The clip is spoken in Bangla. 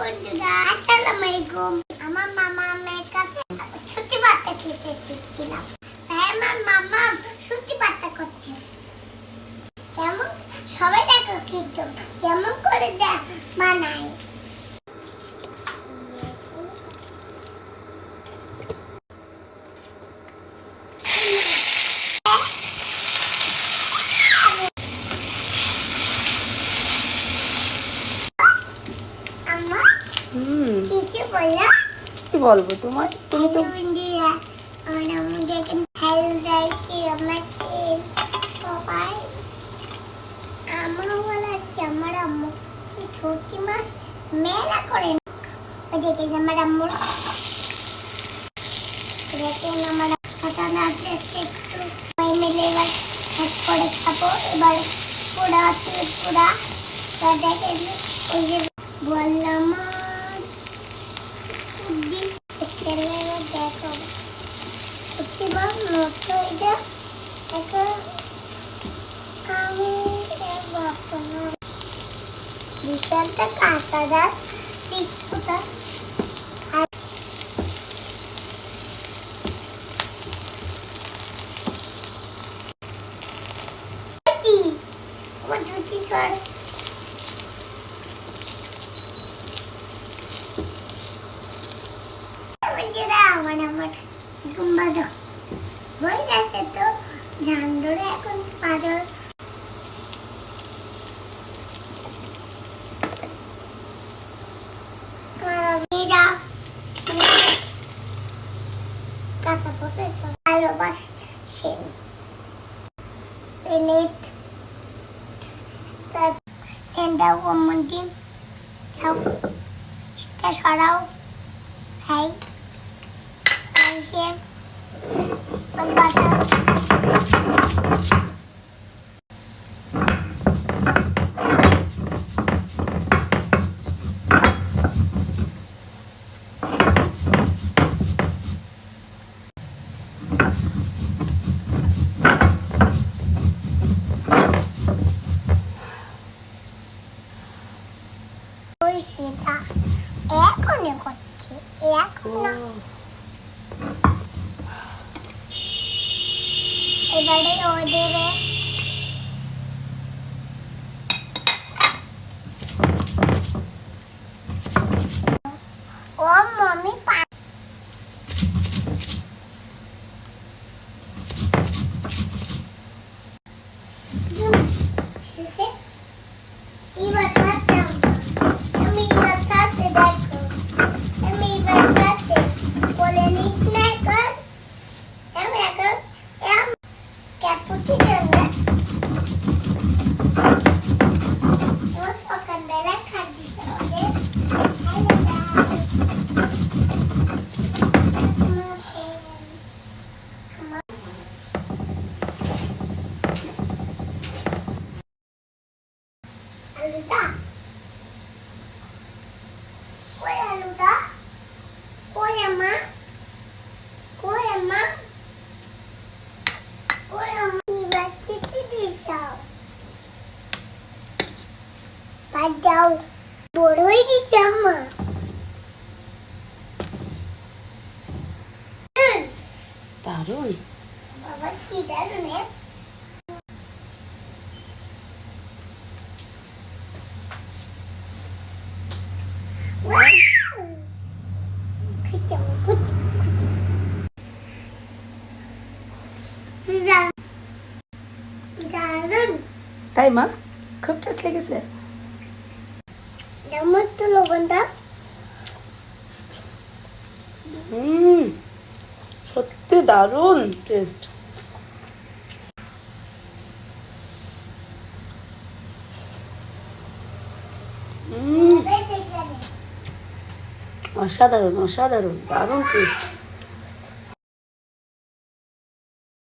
বন্ধুরা, আসসালামু আলাইকুম। আমার মামা আমার কাছে ছুটি বার্তা খেতে এসেছিলাম। তাই আমার মামা ছুটি বার্তা করছে। কেমন সবাই দেখো কিন্তু কেমন করে বানায়। কি বলবো তোমার? তুমি তো সবাই আমার আম্মু ছোটি মাছ মেলা করেন। ওদিকে আমার আম্মুর আমার ঘটনা একটু মিলে এবার করে খাবো। এবার পুরা পুরা দেখেন এই যে বললাম দেখো প্রতিবার নষ্ট হয়ে যায়। আমি বিশালটা কাটা যায় পিঠটা আমার গুম্বাজা বই গেছে তো ঝান্ডরে এখন পারো মেয়েরা কাকা পথে ভালোবাসেন প্লেট দাও কমন্টি দাও সেটা সরাও ভাই সেটা এখনই করছি এখন এবারে ও দেবে ও মম্মি দাও বড় হয়ে গেছে আম্মা। দারুণ বাবা কি দারুণ তাই মা খুব টেস্ট লেগেছে। আমার তো লবণটা সত্যি দারুণ টেস্ট। অসাধারণ অসাধারণ দারুণ টেস্ট।